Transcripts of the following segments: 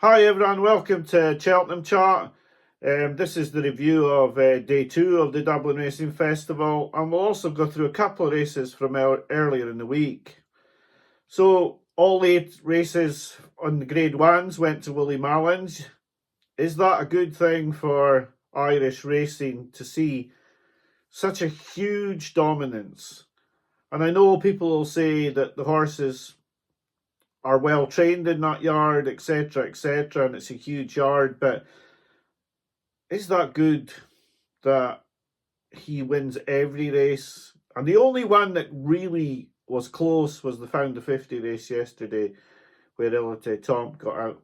Hi everyone, welcome to Cheltenham Chart. This is the review of day 2 of the Dublin Racing Festival, and we'll also go through a couple of races from earlier in the week. So all 8 races on the Grade 1s went to Willie Mullins. Is that a good thing for Irish racing to see such a huge dominance? And I know people will say that the horses are well trained in that yard, etc., etc., and it's a huge yard, but is that good that he wins every race? And the only one that really was close was the Found the 50 race yesterday, where Ilite Tom got out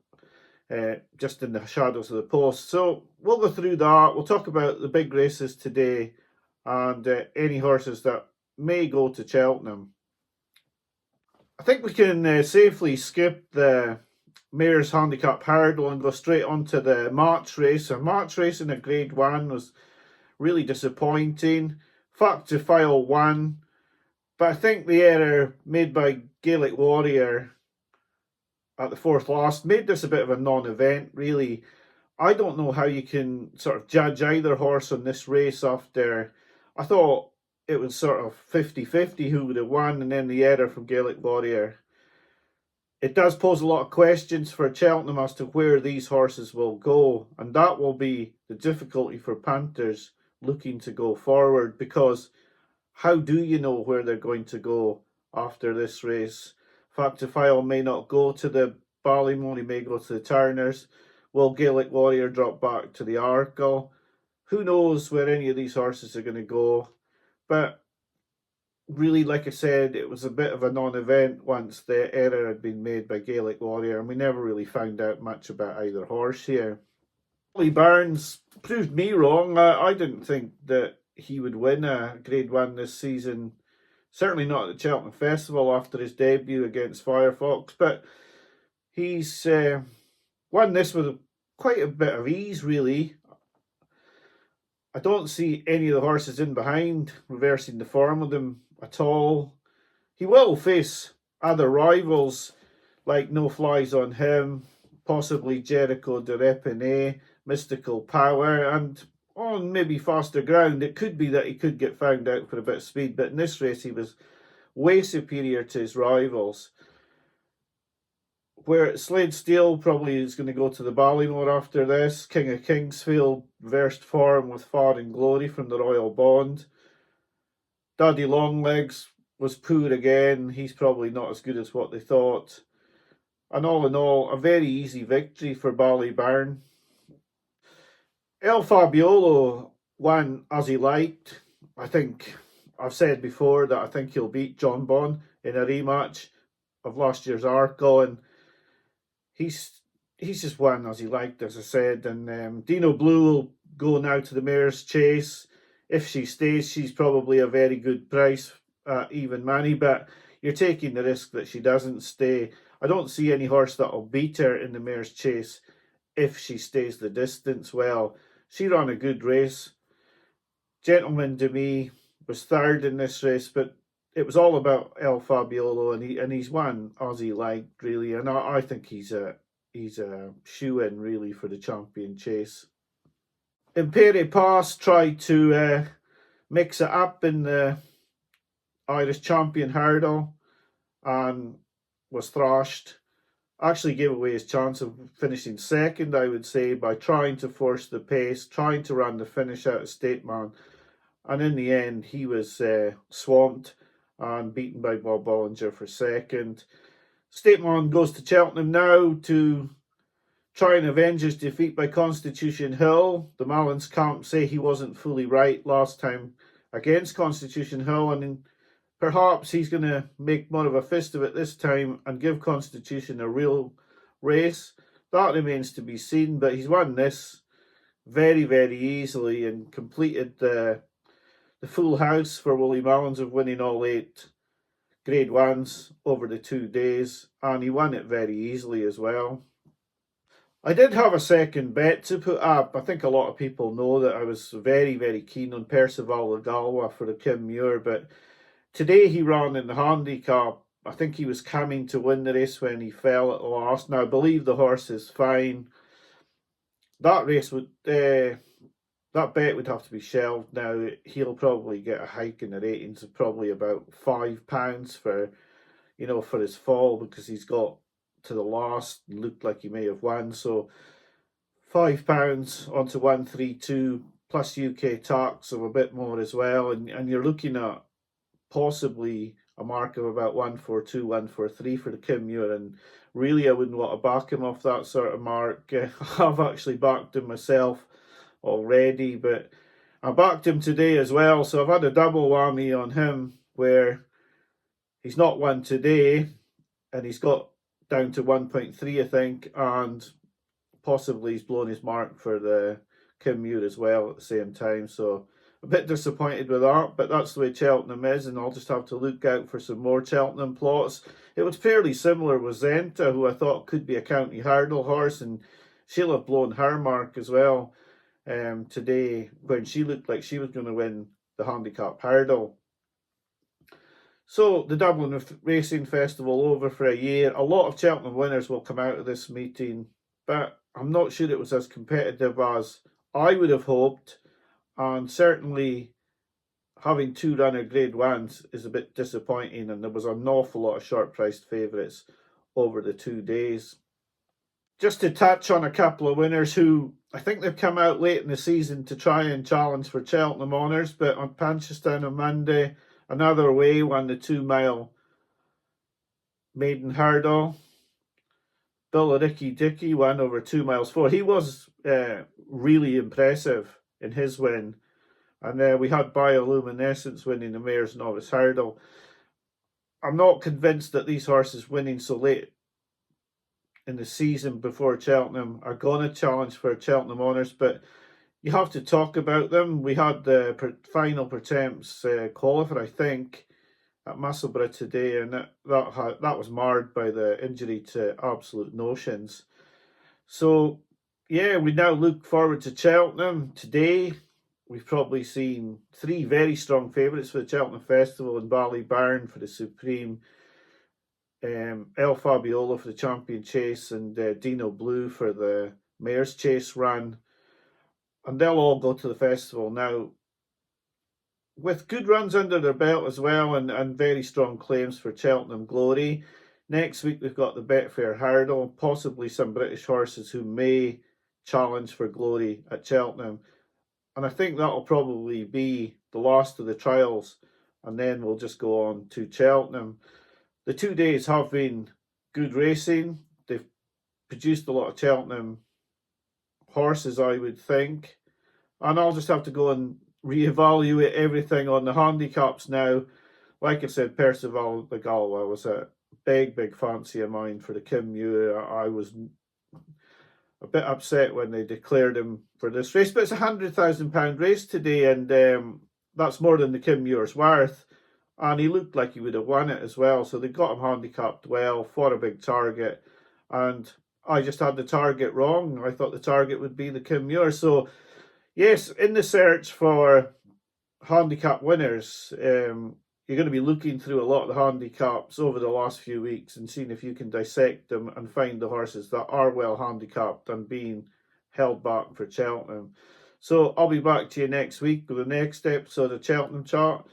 just in the shadows of the post. So we'll go through that. We'll talk about the big races today and any horses that may go to Cheltenham. I think we can safely skip the Mayor's Handicap Hurdle and go straight onto the March race. A March racing at Grade 1 was really disappointing. Fabiolo won, but I think the error made by Gaelic Warrior at the fourth last made this a bit of a non-event, really. I don't know how you can sort of judge either horse on this race after. I thought it was sort of 50-50 who would have won, and then the error from Gaelic Warrior. It does pose a lot of questions for Cheltenham as to where these horses will go, and that will be the difficulty for punters looking to go forward, because how do you know where they're going to go after this race? Fabiolo may not go to the Ballyburn, he may go to the Turners. Will Gaelic Warrior drop back to the Arkle? Who knows where any of these horses are going to go? But really, like I said, it was a bit of a non-event once the error had been made by Gaelic Warrior, and we never really found out much about either horse here. Ballyburn proved me wrong. I didn't think that he would win a Grade 1 this season. Certainly not at the Cheltenham Festival after his debut against Firefox, but he's won this with quite a bit of ease, really. I don't see any of the horses in behind reversing the form of them at all. He will face other rivals like No Flies on Him, possibly Jericho de Repine, Mystical Power, and on maybe faster ground, it could be that he could get found out for a bit of speed, but in this race he was way superior to his rivals. Where Slade Steele probably is going to go to the Ballymore after this. King of Kingsfield versed form with Far and Glory from the Royal Bond. Daddy Longlegs was poor again. He's probably not as good as what they thought. And all in all, a very easy victory for Ballyburn. El Fabiolo won as he liked. I think I've said before that I think he'll beat John Bon in a rematch of last year's Arkle, and he's just won as he liked, as I said. And Dino Blue will go now to the Mayor's Chase. If she stays, she's probably a very good price, even money, but you're taking the risk that she doesn't stay. I don't see any horse that will beat her in the Mayor's Chase if she stays the distance well. She ran a good race. Gentleman de Me was third in this race, but it was all about El Fabiolo, and he's won as he liked, really. And I think he's a shoe-in, really, for the champion chase. Impere Pass tried to mix it up in the Irish Champion Hurdle and was thrashed. Actually gave away his chance of finishing second, I would say, by trying to force the pace, trying to run the finish out of Stateman. And in the end, he was swamped and beaten by Bob Bollinger for second. Stateman goes to Cheltenham now to try and avenge his defeat by Constitution Hill. The Mullins camp say he wasn't fully right last time against Constitution Hill, and perhaps he's going to make more of a fist of it this time and give Constitution a real race. That remains to be seen, but he's won this very, very easily and completed the full house for Willie Mullins of winning all 8 Grade 1s over the 2 days, and he won it very easily as well. I did have a second bet to put up. I think a lot of people know that I was very, very keen on Percival the Galwa for the Kim Muir, but today he ran in the handicap I think he was coming to win the race when he fell at the last. Now, I believe the horse is fine. That race would, that bet would have to be shelved now. He'll probably get a hike in the ratings of probably about £5 for, for his fall, because he's got to the last and looked like he may have won. So £5 onto 132 plus UK tax of a bit more as well, and you're looking at possibly a mark of about 142, 143 for the Kim Muir, and really I wouldn't want to back him off that sort of mark. I've actually backed him myself already, but I backed him today as well, so I've had a double whammy on him, where he's not won today and he's got down to 1.3, I think, and possibly he's blown his mark for the Kim Muir as well at the same time. So a bit disappointed with that, but that's the way Cheltenham is, and I'll just have to look out for some more Cheltenham plots. It was fairly similar with Zenta, who I thought could be a county hurdle horse, and she'll have blown her mark as well today, when she looked like she was going to win the handicap hurdle. So the Dublin Racing Festival over for a year. A lot of Cheltenham winners will come out of this meeting, but I'm not sure it was as competitive as I would have hoped, and certainly having two runner grade ones is a bit disappointing, and there was an awful lot of short priced favourites over the 2 days. Just to touch on a couple of winners who I think they've come out late in the season to try and challenge for Cheltenham honours, but on Punchestown on Monday, another way won the 2 mile maiden hurdle. Billericay Dickey won over 2 miles 4. He was really impressive in his win. And we had Bioluminescence winning the Mayor's Novice Hurdle. I'm not convinced that these horses winning so late in the season before Cheltenham are going to challenge for Cheltenham honours, but you have to talk about them. We had the final Pertemps qualifier, I think, at Musselburgh today, and that was marred by the injury to Absolute Notions. So, yeah, we now look forward to Cheltenham. Today, we've probably seen 3 very strong favourites for the Cheltenham Festival, in Ballyburn for the Supreme, El Fabiolo for the Champion Chase, and Dino Blue for the Mayor's Chase run. And they'll all go to the festival now with good runs under their belt as well, and very strong claims for Cheltenham Glory. Next week we've got the Betfair Hurdle, possibly some British horses who may challenge for glory at Cheltenham. And I think that'll probably be the last of the trials, and then we'll just go on to Cheltenham. The 2 days have been good racing. They've produced a lot of Cheltenham horses, I would think. And I'll just have to go and reevaluate everything on the handicaps now. Like I said, Percival the Galway was a big fancy of mine for the Kim Muir. I was a bit upset when they declared him for this race, but it's a £100,000 race today, and that's more than the Kim Muir's worth. And he looked like he would have won it as well. So they got him handicapped well for a big target. And I just had the target wrong. I thought the target would be the Kim Muir. So, yes, in the search for handicap winners, you're going to be looking through a lot of the handicaps over the last few weeks and seeing if you can dissect them and find the horses that are well handicapped and being held back for Cheltenham. So I'll be back to you next week with the next episode of Cheltenham Chart.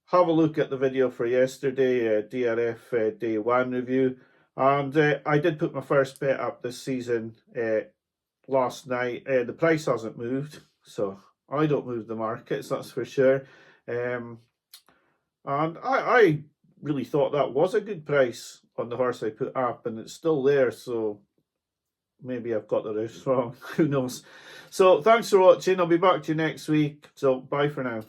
Have a look at the video for yesterday, DRF Day 1 review. And I did put my first bet up this season last night. The price hasn't moved, so I don't move the markets, that's for sure. And I really thought that was a good price on the horse I put up, and it's still there, so maybe I've got the race wrong. Who knows? So thanks for watching. I'll be back to you next week. So bye for now.